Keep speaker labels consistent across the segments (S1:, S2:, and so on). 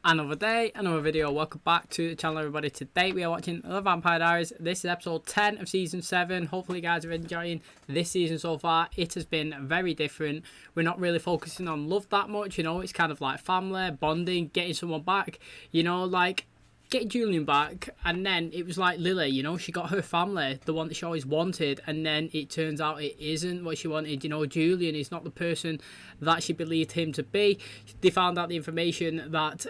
S1: Another day, another video. Welcome back to the channel, everybody. Today we are watching The Vampire Diaries. This is episode 10 of season 7. Hopefully you guys are enjoying this season so far. It has been very different. We're not really focusing on love that much, you know. It's kind of like family, bonding, getting someone back, you know, like getting Julian back. And then it was like Lily, you know, she got her family, the one that she always wanted, and then it turns out it isn't what she wanted. You know, Julian is not the person that she believed him to be. They found out the information that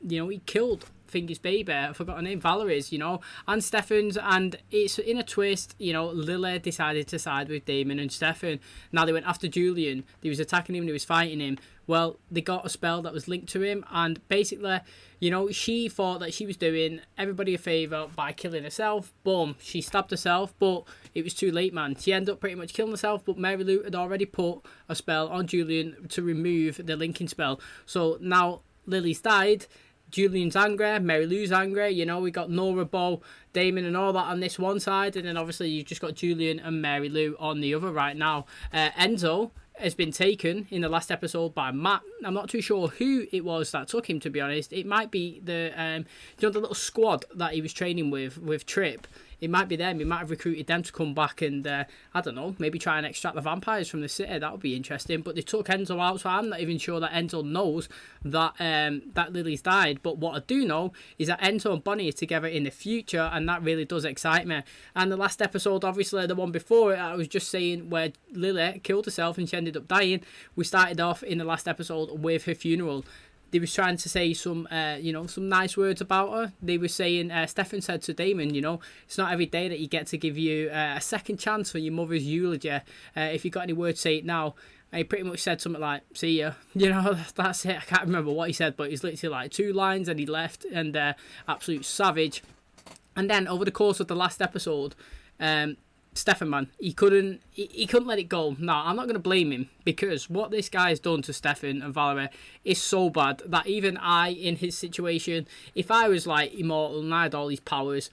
S1: you know, he killed Fingy's baby. I forgot her name, Valerie's, you know, and Stefan's, and it's in a twist. You know, Lily decided to side with Damon and Stefan. Now they went after Julian. They was attacking him, they was fighting him. Well, they got a spell that was linked to him, and basically, you know, she thought that she was doing everybody a favour by killing herself. Boom, she stabbed herself, but it was too late, man. She ended up pretty much killing herself, but Mary Lou had already put a spell on Julian to remove the linking spell. So now Lily's died. Julian's angry, Mary Lou's angry, you know, we got Nora, Bo, Damon and all that on this one side, and then obviously you've just got Julian and Mary Lou on the other right now. Enzo has been taken in the last episode by Matt. I'm not too sure who it was that took him, to be honest. It might be the you know, the little squad that he was training with Trip. It might be them. He might have recruited them to come back and, I don't know, maybe try and extract the vampires from the city. That would be interesting. But they took Enzo out, so I'm not even sure that Enzo knows that that Lily's died. But what I do know is that Enzo and Bonnie are together in the future, and that really does excite me. And the last episode, obviously, the one before it, I was just saying where Lily killed herself and she ended up dying. We started off in the last episode with her funeral. They was trying to say some, you know, some nice words about her. They were saying, Stefan said to Damon, you know, it's not every day that you get to give you a second chance for your mother's eulogy. If you got any words, say it now. And he pretty much said something like, see ya. You know, that's it. I can't remember what he said, but it's literally like 2 lines and he left, and absolute savage. And then over the course of the last episode, Stefan, man, he couldn't let it go. No, I'm not going to blame him, because what this guy's done to Stefan and Valerie is so bad that even I, in his situation, if I was like immortal and I had all these powers,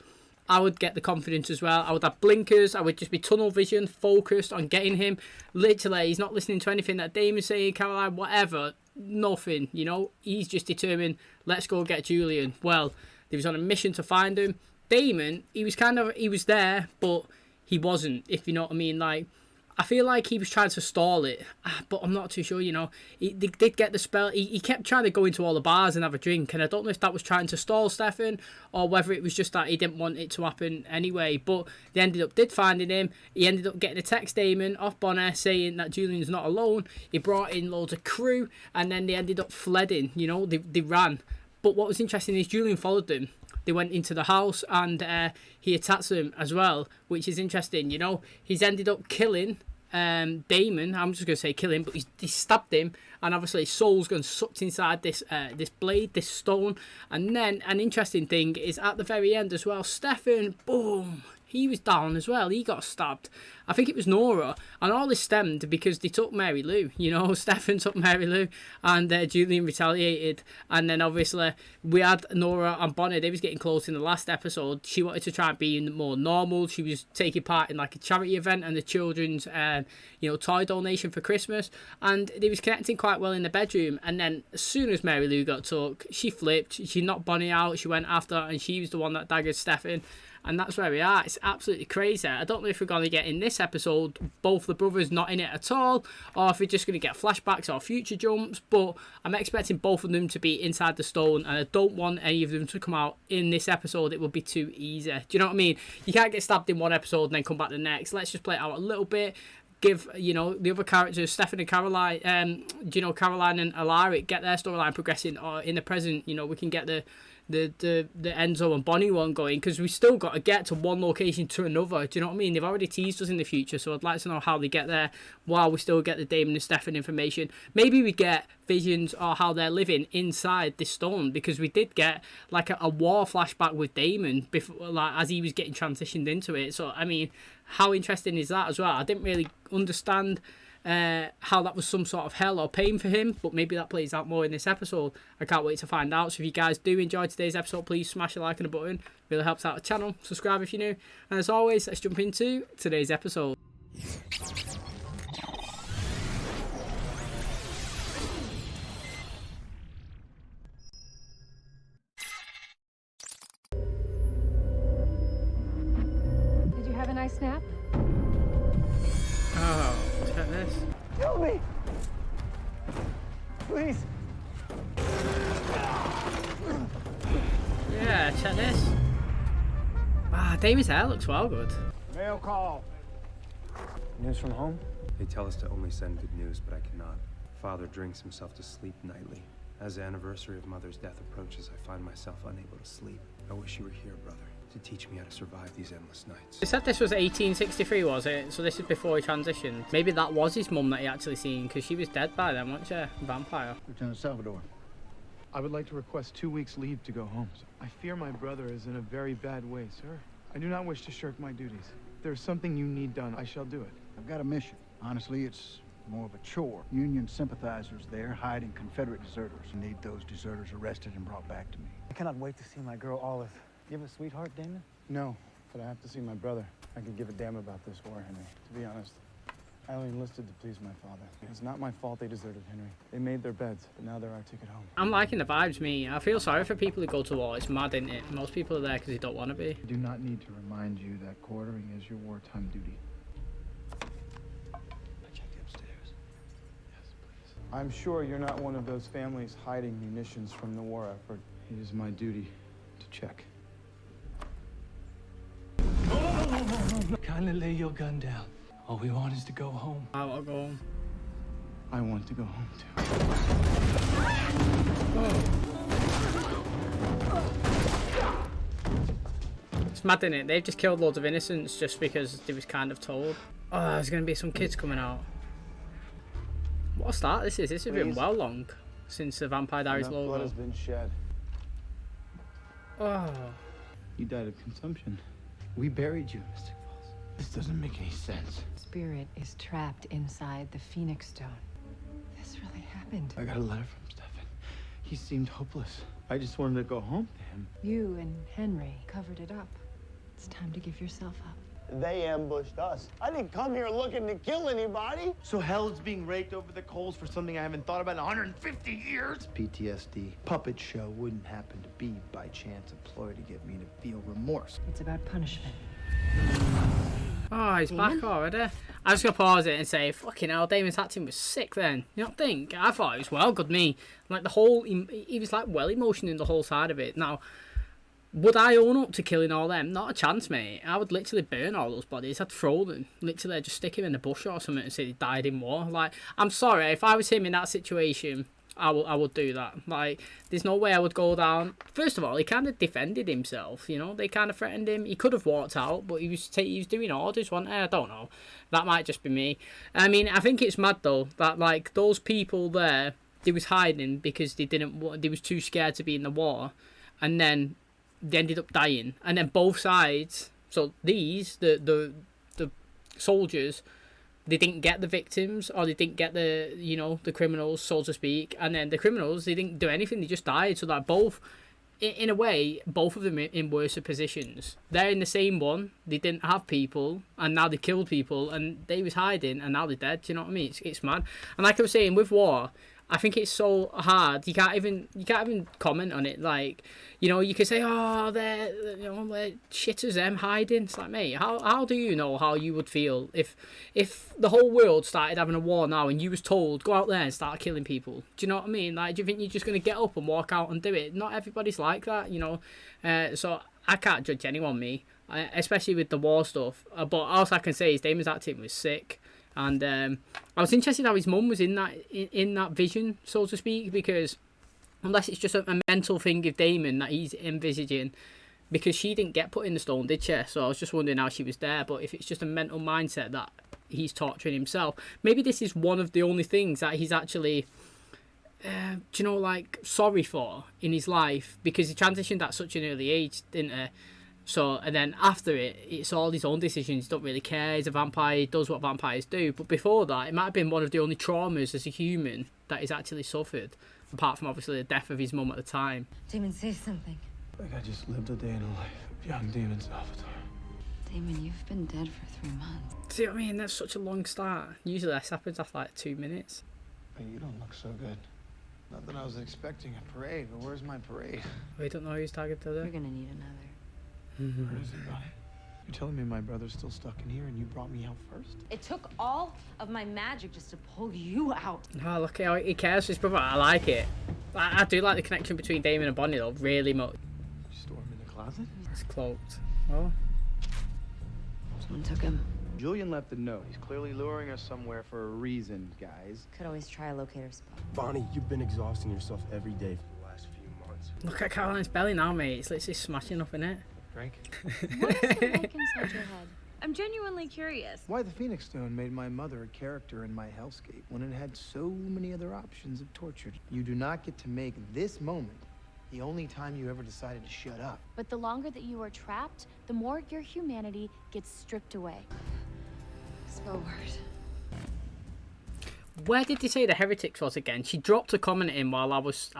S1: I would get the confidence as well. I would have blinkers. I would just be tunnel vision, focused on getting him. Literally, he's not listening to anything that Damon's saying, Caroline, whatever. Nothing, you know. He's just determined, let's go get Julian. Well, he was on a mission to find him. Damon, he was there, but he wasn't, if you know what I mean. Like, I feel like he was trying to stall it, but I'm not too sure, you know. They did get the spell. He kept trying to go into all the bars and have a drink, and I don't know if that was trying to stall Stefan or whether it was just that he didn't want it to happen anyway. But they ended up finding him. He ended up getting a text, Damon, off Bonnie saying that Julian's not alone. He brought in loads of crew, and then they ended up fledding, you know. They ran. But what was interesting is Julian followed them. They went into the house, and he attacked them as well, which is interesting, you know. He's ended up killing Damon. I'm just going to say killing, but he stabbed him, and obviously his soul's gone sucked inside this this blade, this stone. And then an interesting thing is at the very end as well, Stefan, boom, he was down as well. He got stabbed. I think it was Nora. And all this stemmed because they took Mary Lou. You know, Stefan took Mary Lou, and Julian retaliated. And then obviously we had Nora and Bonnie. They was getting close in the last episode. She wanted to try and be more normal. She was taking part in like a charity event and the children's you know, toy donation for Christmas. And they was connecting quite well in the bedroom. And then as soon as Mary Lou got took, she flipped. She knocked Bonnie out. She went after her, and she was the one that daggered Stefan. And that's where we are. It's absolutely crazy. I don't know if we're going to get in this episode both the brothers not in it at all, or if we're just going to get flashbacks or future jumps. But I'm expecting both of them to be inside the stone, and I don't want any of them to come out in this episode. It would be too easy. Do you know what I mean? You can't get stabbed in one episode and then come back the next. Let's just play it out a little bit. Give, you know, the other characters, Stefan and Caroline, you know, Caroline and Alaric, get their storyline progressing, or in the present, you know, we can get the Enzo and Bonnie one going, because we still got to get to one location to another. Do you know what I mean? They've already teased us in the future, so I'd like to know how they get there while we still get the Damon and Stefan information. Maybe we get visions or how they're living inside this stone, because we did get like a war flashback with Damon before, like as he was getting transitioned into it. So I mean, how interesting is that as well? I didn't really understand how that was some sort of hell or pain for him, but maybe that plays out more in this episode. I can't wait to find out. So if you guys do enjoy today's episode, please smash a like and a button. It really helps out the channel. Subscribe if you're new, and as always, let's jump into today's episode.
S2: I snap?
S1: Oh, check this.
S3: Kill me! Please.
S1: Yeah, check this. Ah, Damon's hair looks well good.
S3: Mail call. News from home?
S4: They tell us to only send good news, but I cannot. Father drinks himself to sleep nightly. As the anniversary of Mother's death approaches, I find myself unable to sleep. I wish you were here, brother, to teach me how to survive these endless nights.
S1: They said this was 1863, was it? So this is before he transitioned. Maybe that was his mum that he actually seen, because she was dead by then, wasn't she? Vampire.
S5: Lieutenant Salvador.
S6: I would like to request 2 weeks leave to go home. I fear my brother is in a very bad way, sir. I do not wish to shirk my duties. If there's something you need done, I shall do it.
S5: I've got a mission. Honestly, it's more of a chore. Union sympathizers there hiding Confederate deserters. I need those deserters arrested and brought back to me.
S3: I cannot wait to see my girl Olive. You have a sweetheart, Damon?
S6: No, but I have to see my brother. I could give a damn about this war, Henry. To be honest, I only enlisted to please my father. It's not my fault they deserted Henry. They made their beds, but now they're our ticket home.
S1: I'm liking the vibes, me. I feel sorry for people who go to war. It's mad, isn't it? Most people are there because they don't want to be.
S6: I do not need to remind you that quartering is your wartime duty. I'm sure you're not one of those families hiding munitions from the war effort. It is my duty to check.
S7: No. Kindly lay your gun down. All we want is to go home.
S1: I want to go home.
S6: I want to go home too.
S1: It's mad, isn't it? They've just killed loads of innocents just because they was kind of told. Oh, there's going to be some kids coming out. What a start this is. This has been well long since the Vampire Diaries
S6: Enough blood
S1: logo.
S6: has been shed.
S1: Oh.
S6: You died of consumption. We buried you, Mystic Falls. This doesn't make any sense.
S2: Spirit is trapped inside the Phoenix Stone. This really happened.
S6: I got a letter from Stefan. He seemed hopeless. I just wanted to go home to him.
S2: You and Henry covered it up. It's time to give yourself up.
S3: They ambushed us. I didn't come here looking to kill anybody.
S8: So hell is being raked over the coals for something I haven't thought about in 150 years? PTSD. Puppet show wouldn't happen to be by chance employed to get me to feel remorse.
S2: It's about punishment.
S1: Oh, he's back already. I was going to pause it and say, fucking hell, Damon's acting was sick then. You don't think? I thought it was well good, me. Like, the whole, he was like well emotioning the whole side of it. Now, would I own up to killing all them? Not a chance, mate. I would literally burn all those bodies. I'd throw them. Literally, I'd just stick him in a bush or something and say he died in war. Like, I'm sorry, if I was him in that situation, I would do that. Like, there's no way I would go down. First of all, he kind of defended himself, you know. They kind of threatened him. He could have walked out, but he was doing orders, wasn't he? I don't know. That might just be me. I mean, I think it's mad, though, that, like, those people there, they was hiding because they was too scared to be in the war. And then they ended up dying, and then both sides, so these the soldiers, they didn't get the victims, or they didn't get the, you know, the criminals, so to speak, and then the criminals, they didn't do anything, they just died. So that both, in a way, both of them in worse positions. They're in the same one, they didn't have people, and now they killed people, and they was hiding, and now they're dead. Do you know what I mean? It's mad. And like I was saying, with war, I think it's so hard. You can't even comment on it. Like, you know, you can say, oh, they're shitters, them hiding. It's like, mate, how do you know how you would feel if the whole world started having a war now and you was told go out there and start killing people? Do you know what I mean? Like, do you think you're just gonna get up and walk out and do it? Not everybody's like that, you know. So I can't judge anyone, me, especially with the war stuff. But all I can say is Damon's acting was sick. And I was interested how his mum was in that vision, so to speak, because unless it's just a mental thing of Damon that he's envisaging, because she didn't get put in the stone, did she? So I was just wondering how she was there. But if it's just a mental mindset that he's torturing himself, maybe this is one of the only things that he's actually, like, sorry for in his life, because he transitioned at such an early age, didn't he? So, and then after it, it's all his own decisions. He don't really care. He's a vampire. He does what vampires do. But before that, it might have been one of the only traumas as a human that he's actually suffered, apart from obviously the death of his mum at the time.
S2: Damon, say something.
S6: Like I just lived a day in the life of young Damon Salvador.
S2: Damon, you've been dead for 3 months.
S1: See what I mean? That's such a long start. Usually this happens after like 2 minutes.
S6: Hey, you don't look so good. Not that I was expecting a parade, but where's my parade?
S1: We don't know who's targeted
S2: We're
S1: there.
S2: gonna need another.
S6: Where is it, Bonnie? You're telling me my brother's still stuck in here and you brought me out first?
S9: It took all of my magic just to pull you out.
S1: Oh, look how he cares for his brother. I like it. I do like the connection between Damon and Bonnie though, really much.
S6: You store him in the closet?
S1: It's cloaked. Oh.
S2: Someone took him.
S8: Julian left a note. He's clearly luring us somewhere for a reason, guys.
S9: Could always try a locator spot.
S10: Bonnie, you've been exhausting yourself every day for the last few months.
S1: Look at Caroline's belly now, mate. It's literally smashing up in it.
S6: Drink?
S9: What is it like inside your head? I'm genuinely curious.
S8: Why the Phoenix Stone made my mother a character in my hellscape when it had so many other options of torture. You do not get to make this moment the only time you ever decided to shut up.
S11: But the longer that you are trapped, the more your humanity gets stripped away.
S9: Spell word.
S1: Where did they say the heretics was again? She dropped a comment in while I was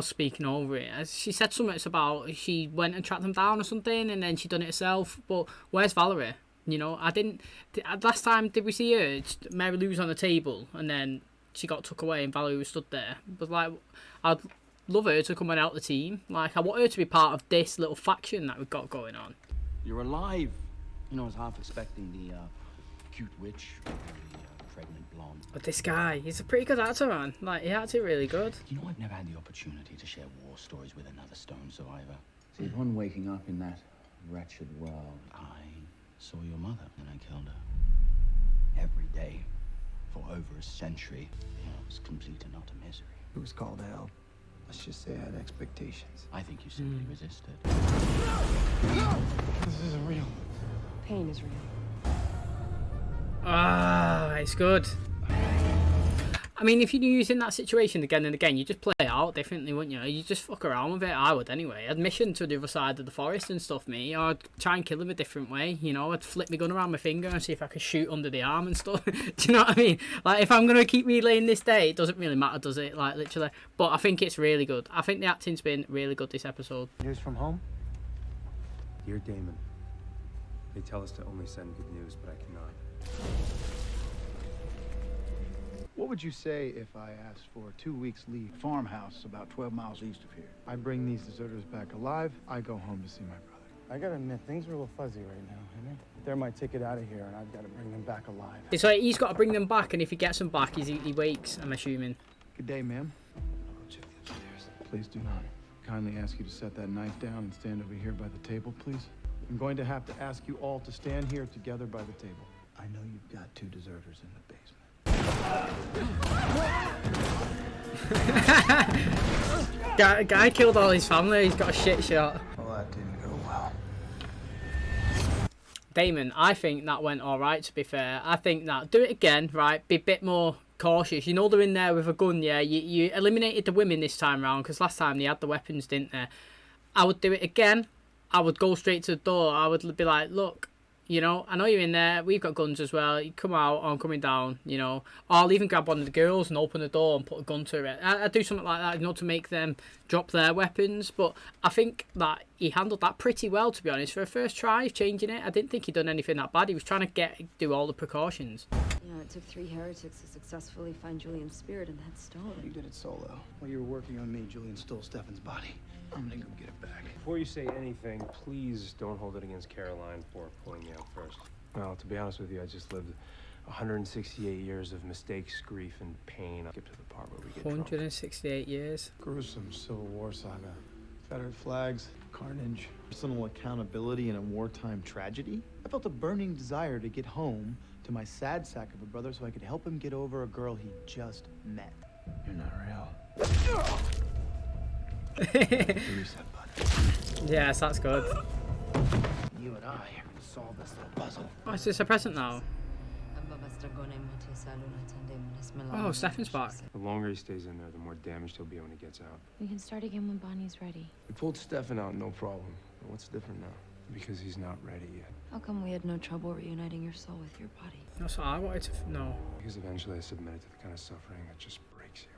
S1: speaking over it. She said something about she went and tracked them down or something, and then she done it herself. But where's Valerie? You know, I didn't. Last time did we see her? Mary Lou was on the table, and then she got took away, and Valerie was stood there. But like, I'd love her to come and out the team. Like, I want her to be part of this little faction that we've got going on.
S10: You're alive. You know, I was half expecting the cute witch or the pregnant blonde.
S1: But this guy, he's a pretty good actor, man. Like, he acted really good.
S10: You know, I've never had the opportunity to share war stories with another stone survivor. See, upon waking up in that wretched world, I saw your mother and I killed her. Every day for over a century, it was complete and utter misery.
S8: It was called hell. Let's just say I had expectations.
S10: I think you simply resisted.
S6: This isn't real.
S2: Pain is real.
S1: Ah, it's good. I mean, if you're using that situation again and again, you just play it out differently, wouldn't you? You just fuck around with it. I would anyway. I'd mission to the other side of the forest and stuff, me. Or I'd try and kill him a different way, you know. I'd flip my gun around my finger and see if I could shoot under the arm and stuff. Do you know what I mean? Like, if I'm going to keep relaying this day, it doesn't really matter, does it? Like, literally. But I think it's really good. I think the acting's been really good this episode.
S8: News from home?
S4: Dear Damon, they tell us to only send good news, but I cannot.
S8: What would you say if I asked for 2 weeks leave?
S5: Farmhouse about 12 miles east of here.
S6: I bring these deserters back alive. I go home to see my brother. I gotta admit, things are a little fuzzy right now, Henry. They're my ticket out of here, and I've got to bring them back alive.
S1: It's like he's got to bring them back, and if he gets them back, he wakes, I'm assuming.
S8: Good day, ma'am.
S6: I'll go check the upstairs. Please do not. Kindly ask you to set that knife down and stand over here by the table, please. I'm going to have to ask you all to stand here together by the table.
S8: I know you've got 2 deserters in the basement.
S1: Guy killed all his family. He's got a shit shot.
S8: Well, that didn't go well.
S1: Damon, I think that went all right. To be fair, I think that do it again, right? Be a bit more cautious. You know they're in there with a gun, yeah. You eliminated the women this time round because last time they had the weapons, didn't they? I would do it again. I would go straight to the door. I would be like, look. You know, I know you're in there. We've got guns as well. You come out, I'm coming down, you know. Or I'll even grab one of the girls and open the door and put a gun to it. I do something like that, you know, to make them drop their weapons. But I think that he handled that pretty well, to be honest. For a first try of changing it, I didn't think he'd done anything that bad. He was trying to do all the precautions.
S9: You know, it took 3 heretics to successfully find Julian's spirit in that stone.
S8: You did it solo. While you were working on me, Julian stole Stefan's body. I'm gonna go get it back.
S4: Before you say anything, please don't hold it against Caroline for pulling me out first. Well, to be honest with you, I just lived 168 years of mistakes, grief, and pain. I'll skip to the part where we get drunk.
S1: 168 years.
S6: Gruesome Civil War saga. Confederate flags, carnage, personal accountability in a wartime tragedy. I felt a burning desire to get home to my sad sack of a brother so I could help him get over a girl he just met.
S8: You're not real. The reset button.
S1: Yes, that's good.
S8: You and I are gonna solve this little puzzle.
S1: Oh, is this a present now? Oh, Stefan's back.
S4: The longer he stays in there, the more damaged he'll be when he gets out.
S11: We can start again when Bonnie's ready.
S4: We pulled Stefan out, no problem. But what's different now? Because he's not ready yet.
S9: How come we had no trouble reuniting your soul with your body?
S1: That's what I wanted to know.
S4: Because eventually I submitted to the kind of suffering that just breaks you.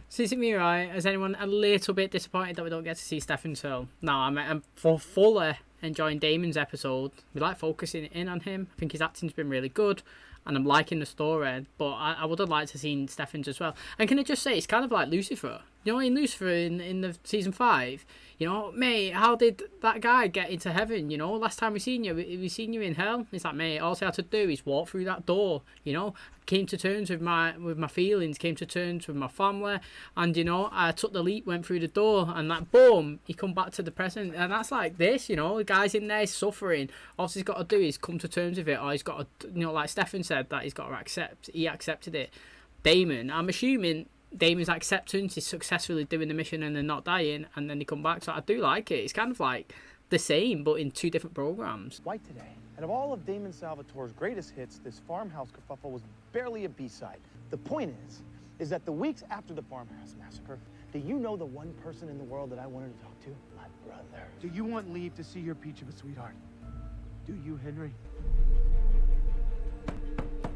S1: So is it me right? Is anyone a little bit disappointed that we don't get to see Stefan's soul? No, I'm fully enjoying Damon's episode. We like focusing in on him. I think his acting's been really good. And I'm liking the story, but I would have liked to have seen Stefan's as well. And can I just say, it's kind of like Lucifer. You know, in Lucifer in the season 5, you know, mate, how did that guy get into heaven? You know, last time we seen you in hell. It's like, mate, all I had to do is walk through that door. You know, came to terms with my feelings, came to terms with my family, and you know, I took the leap, went through the door, and that boom, he come back to the present, and that's like this. You know, the guy's in there suffering. All he's got to do is come to terms with it, or he's got to, you know, like Stefan said, that he's got to accept. He accepted it. Damon, I'm assuming Damon's acceptance is successfully doing the mission and then not dying, and then they come back. So I do like it. It's kind of like the same, but in 2 different programs.
S8: White today. Out of all of Damon Salvatore's greatest hits, this farmhouse kerfuffle was barely a B-side. The point is that the weeks after the farmhouse massacre, do you know the one person in the world that I wanted to talk to? My brother. Do you want leave to see your peach of a sweetheart? Do you, Henry?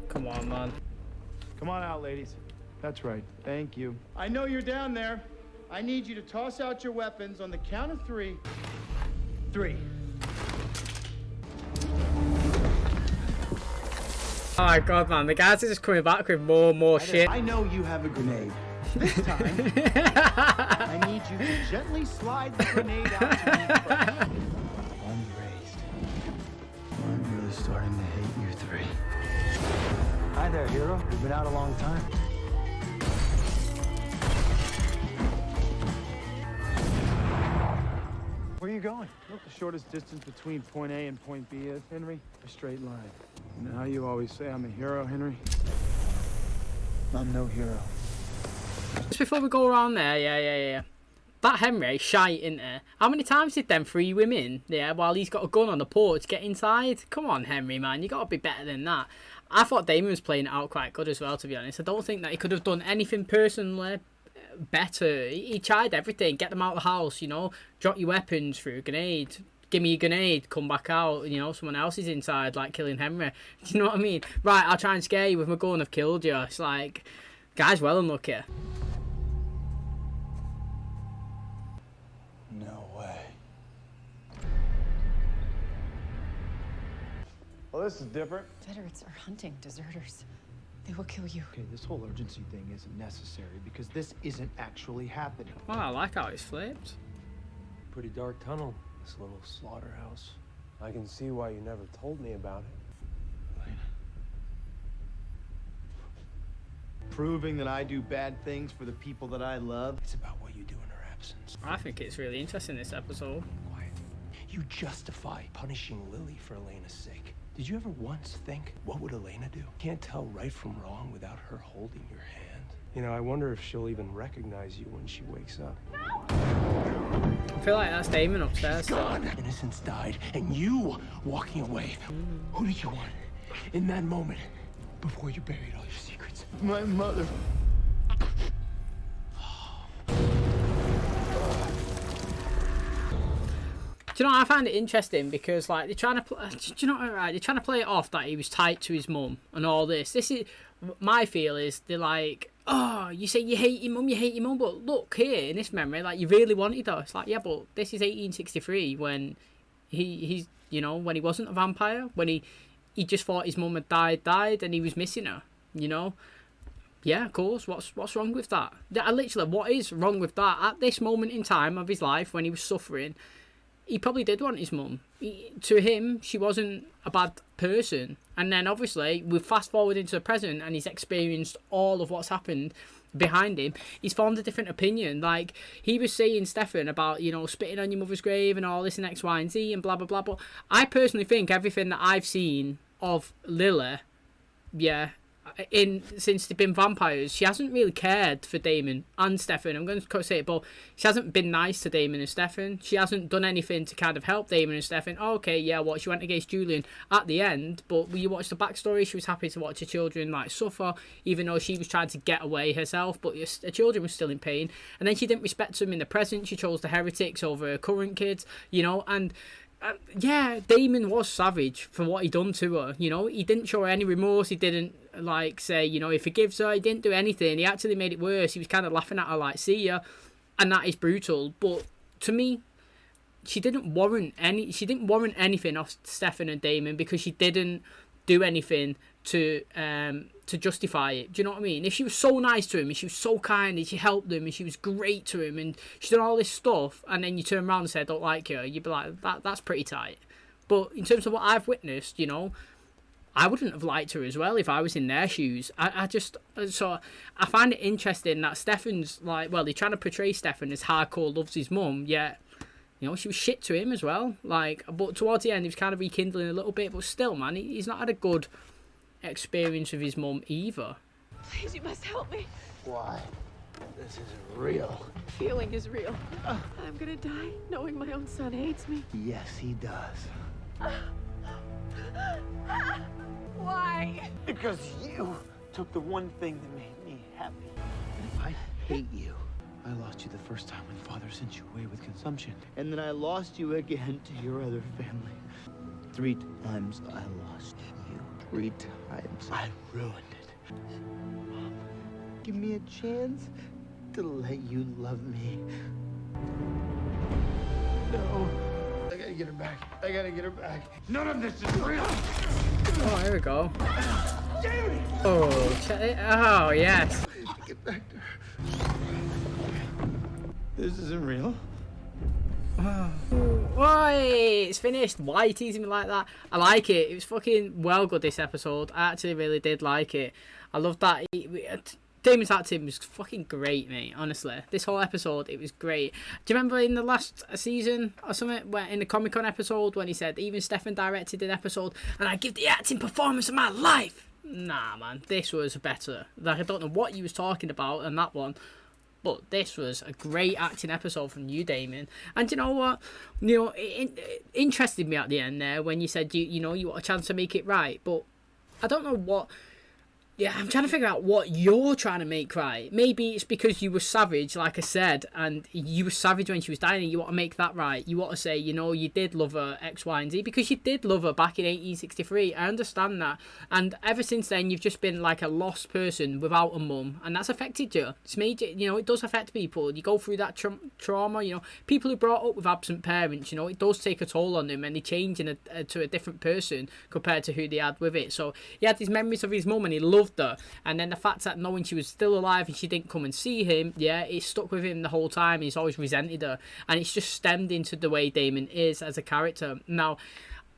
S1: Come on, man.
S8: Come on out, ladies. That's right. Thank you. I know you're down there. I need you to toss out your weapons on the count of 3. 3.
S1: Oh my god, man, the guys are just coming back with more and more shit.
S8: I know you have a grenade. This time, I need you to gently slide the grenade out to me first. I'm raised. I'm really starting to hate you 3. Hi there, hero. You've been out a long time. Where are you going? Look, the shortest distance between point A and point B is, Henry, a straight line. You know how you always say I'm a hero, Henry? I'm no hero.
S1: Just before we go around there, yeah. That Henry shite, isn't there? How many times did them 3 women, while he's got a gun on the porch, get inside? Come on, Henry, man, you got to be better than that. I thought Damon was playing it out quite good as well, to be honest. I don't think that he could have done anything personally better. He tried everything. Get them out of the house, you know. Drop your weapons through a grenade. Give me a grenade. Come back out. You know, someone else is inside, like killing Henry. Do you know what I mean? Right, I'll try and scare you with my gun. I've killed you. It's like, guy's well unlucky.
S8: No way. Well, this is different.
S2: Confederates are hunting deserters. They will kill you.
S8: Okay, this whole urgency thing isn't necessary because this isn't actually happening.
S1: Well, I like how it's flipped.
S4: Pretty dark tunnel, this little slaughterhouse. I can see why you never told me about it.
S8: Elena. Proving that I do bad things for the people that I love.
S4: It's about what you do in her absence.
S1: I think it's really interesting, this episode.
S4: Quiet. You justify punishing Lily for Elena's sake. Did you ever once think, what would Elena do? Can't tell right from wrong without her holding your hand. You know, I wonder if she'll even recognize you when she wakes up.
S1: I feel like that's Damon upstairs.
S4: She's gone. Innocence died, and you walking away. Who did you want in that moment before you buried all your secrets?
S8: My mother.
S1: Do you know, I find it interesting because, like, they're trying to they're trying to play it off that he was tight to his mum and all this. This is my feel is they're like, oh, you say you hate your mum, but look here in this memory, like, you really wanted her. It's like, yeah, but this is 1863 when he's you know, when he wasn't a vampire, when he just thought his mum had died and he was missing her, you know. Yeah, of course. What's wrong with that? Literally, what is wrong with that? At this moment in time of his life when he was suffering, he probably did want his mum. To him, she wasn't a bad person. And then, obviously, we fast forward into the present and he's experienced all of what's happened behind him. He's formed a different opinion. Like, he was saying, Stefan, about, you know, spitting on your mother's grave and all this and X, Y, and Z and blah, blah, blah. But I personally think everything that I've seen of Lily, since they've been vampires, she hasn't really cared for Damon and Stefan. I'm going to say it, but she hasn't been nice to Damon and Stefan. She hasn't done anything to kind of help Damon and Stefan. Oh, okay, yeah, she went against Julian at the end, but when you watch the backstory, she was happy to watch her children like suffer, even though she was trying to get away herself, but her children were still in pain. And then she didn't respect them in the present. She chose the heretics over her current kids, you know, and Damon was savage for what he done to her. You know, he didn't show her any remorse. He didn't like say, you know, he forgives her. He didn't do anything. He actually made it worse. He was kind of laughing at her like, see ya, and that is brutal. But to me, she didn't warrant anything off Stefan and Damon because she didn't do anything to justify it. Do you know what I mean? If she was so nice to him, and she was so kind, and she helped him, and she was great to him, and she did all this stuff, and then you turn around and say I don't like her, you'd be like, that's pretty tight. But in terms of what I've witnessed, you know, I wouldn't have liked her as well if I was in their shoes. I find it interesting that Stefan's like, well, they're trying to portray Stefan as hardcore loves his mum, yet, you know, she was shit to him as well. Like, but towards the end, he was kind of rekindling a little bit, but still, man, he's not had a good experience with his mum either.
S12: Please, you must help me.
S3: Why? This isn't real.
S12: Feeling is real. I'm gonna die knowing my own son hates me.
S8: Yes, he does.
S12: Why?
S8: Because you took the one thing that made me happy. I hate you. I lost you the first time when Father sent you away with consumption. And then I lost you again to your other family. 3 times I lost you. 3 times I ruined it. Mom, give me a chance to let you love me. No. I gotta get her back. I gotta get her back. None of this is real.
S1: Oh, here we go.
S8: Jamie!
S1: Oh, oh, yes.
S8: Get back to her. This isn't real.
S1: Why? It's finished. Why are you teasing me like that? I like it. It was fucking well good, this episode. I actually really did like it. I love that. Damon's acting was fucking great, mate. Honestly, this whole episode, it was great. Do you remember in the last season or something, where in the Comic-Con episode, when he said even Stefan directed an episode and I give the acting performance of my life? Nah, man, this was better. Like, I don't know what you was talking about in that one, but this was a great acting episode from you, Damon. And you know what? You know, it interested me at the end there when you said you know you want a chance to make it right, but I don't know what. Yeah, I'm trying to figure out what you're trying to make right. Maybe it's because you were savage, like I said, and you were savage when she was dying, and you want to make that right. You want to say, you know, you did love her X, Y, and Z, because you did love her back in 1863. I understand that. And ever since then, you've just been like a lost person without a mum, and that's affected you. It's made you, you know, it does affect people. You go through that trauma, you know. People who brought up with absent parents, you know, it does take a toll on them, and they change to a different person compared to who they had with it. So he had these memories of his mum, and he loved her, and then the fact that knowing she was still alive and she didn't come and see him, yeah, it stuck with him the whole time. He's always resented her, and it's just stemmed into the way Damon is as a character. Now,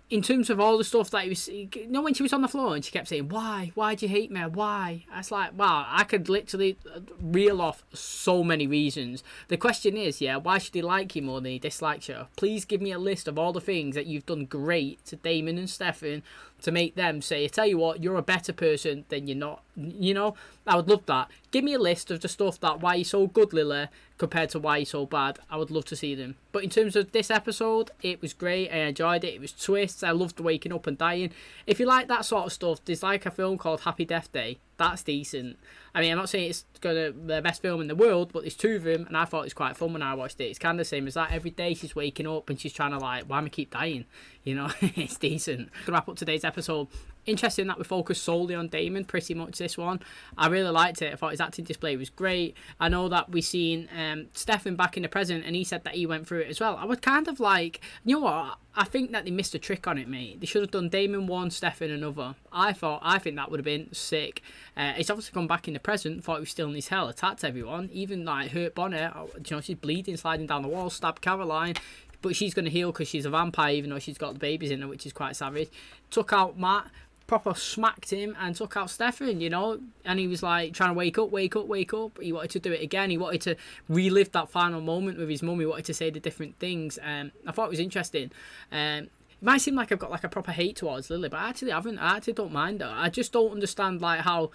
S1: in terms of all the stuff that he was, you know, when she was on the floor and she kept saying, why'd you hate me, why? I was like, wow, I could literally reel off so many reasons. The question is, yeah, why should he like you more than he dislikes you? Please give me a list of all the things that you've done great to Damon and Stefan to make them say, I tell you what, you're a better person than you're not. You know, I would love that. Give me a list of the stuff that why you're so good, Lily, compared to why you're so bad. I would love to see them. But in terms of this episode, it was great. I enjoyed it. It was twists. I loved waking up and dying. If you like that sort of stuff, there's like a film called Happy Death Day. That's decent. I mean, I'm not saying it's the best film in the world, but there's 2 of them, and I thought it was quite fun when I watched it. It's kind of the same as that. Every day she's waking up and she's trying to like, why am I keep dying? You know, it's decent. To wrap up today's episode, interesting that we focus solely on Damon pretty much this one. I really liked it. I thought his acting display was great. I know that we've seen Stefan back in the present, and he said that he went through it as well. I would kind of like, you know what, I think that they missed a trick on it, mate. They should have done Damon one, Stefan another. I think that would have been sick. He's obviously come back in the present, thought he was still in his hell, attacked everyone, even like hurt Bonnie. You know, she's bleeding, sliding down the wall, stabbed Caroline, but she's going to heal because she's a vampire, even though she's got the babies in her, which is quite savage. Took out Matt, proper smacked him, and took out Stefan, you know, and he was like trying to wake up. He wanted to do it again. He wanted to relive that final moment with his mum. He wanted to say the different things. I thought it was interesting. It might seem like I've got like a proper hate towards Lily, but I actually haven't. I actually don't mind her. I just don't understand like how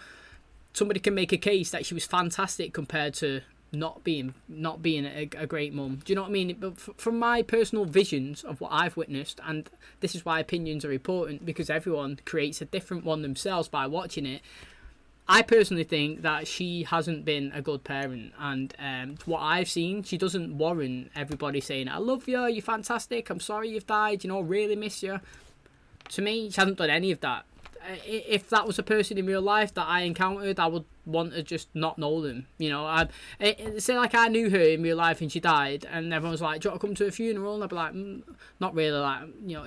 S1: somebody can make a case that she was fantastic compared to not being a great mum. Do you know what I mean? But from my personal visions of what I've witnessed, and this is why opinions are important, because everyone creates a different one themselves by watching it. I personally think that she hasn't been a good parent, and what I've seen, she doesn't warrant everybody saying, I love you, you're fantastic, I'm sorry you've died, you know, really miss you. To me, she hasn't done any of that. If that was a person in real life that I encountered, I would want to just not know them. You know, say like I knew her in real life and she died, and everyone was like, do you want to come to a funeral? And I'd be like, not really. Like, you know,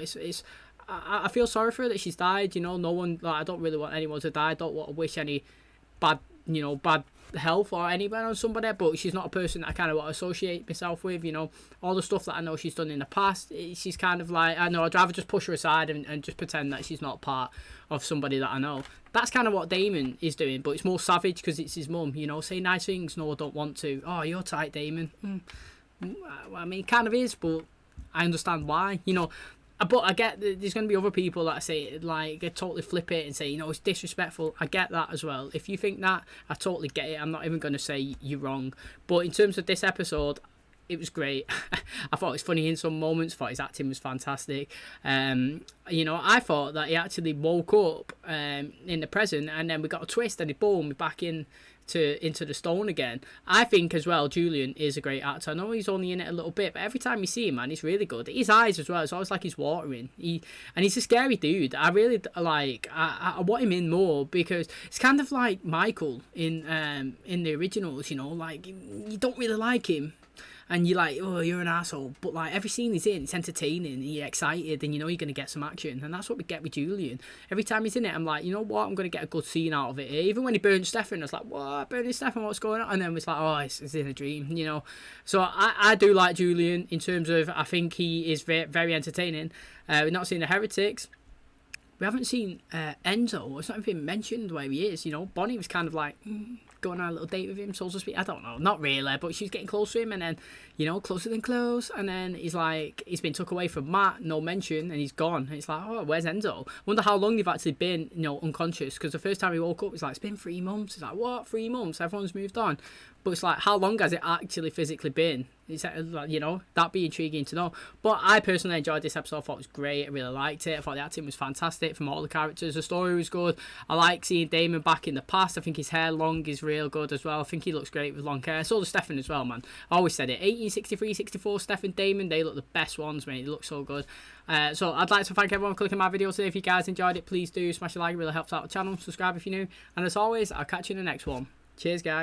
S1: I feel sorry for her that she's died. You know, no one, like, I don't really want anyone to die. I don't want to wish any bad health or anybody on somebody, but she's not a person that I kind of want to associate myself with. You know, all the stuff that I know she's done in the past, she's kind of like, I know, I'd rather just push her aside and just pretend that she's not part of somebody that I know. That's kind of what Damon is doing, but it's more savage because it's his mum. You know, say nice things. No, I don't want to. Oh, you're tight, Damon. I mean, it kind of is, but I understand why. You know, but I get that there's going to be other people that say, like, they totally flip it and say, you know, it's disrespectful. I get that as well. If you think that, I totally get it. I'm not even going to say you're wrong. But in terms of this episode, it was great. I thought it was funny in some moments. I thought his acting was fantastic. You know, I thought that he actually woke up in the present, and then we got a twist and he boom, back into the stone again. I think as well, Julian is a great actor. I know he's only in it a little bit, but every time you see him, man, he's really good. His eyes as well, it's always like he's watering. And he's a scary dude. I really like. I want him in more because it's kind of like Michael in the originals. You know, like you don't really like him. And you're like, oh, you're an asshole. But like every scene he's in, it's entertaining and you're excited and you know you're going to get some action. And that's what we get with Julian. Every time he's in it, I'm like, you know what? I'm going to get a good scene out of it. Even when he burned Stefan, I was like, what? Burning Stefan, what's going on? And then it's like, oh, it's in a dream, you know. So I do like Julian in terms of, I think he is very, very entertaining. We've not seen the Heretics. We haven't seen Enzo. It's not even mentioned where he is, you know. Bonnie was kind of like... going on a little date with him, so to speak. I don't know, not really, but she's getting close to him, and then, you know, closer than close, and then he's like, he's been took away from Matt, no mention, and he's gone, and it's like, oh, where's Enzo? Wonder how long they've actually been, you know, unconscious, because the first time he woke up, it's like, it's been 3 months. It's like, what, 3 months? Everyone's moved on. But it's like, how long has it actually physically been? It's like, you know, that'd be intriguing to know. But I personally enjoyed this episode. I thought it was great. I really liked it. I thought the acting was fantastic from all the characters. The story was good. I like seeing Damon back in the past. I think his hair long is real good as well. I think he looks great with long hair. So does Stefan as well, man. I always said it. 1863, 64, Stefan, Damon, they look the best ones, mate. They look so good. So I'd like to thank everyone for clicking my video today. If you guys enjoyed it, please do smash a like. It really helps out the channel. Subscribe if you're new. And as always, I'll catch you in the next one. Cheers, guys.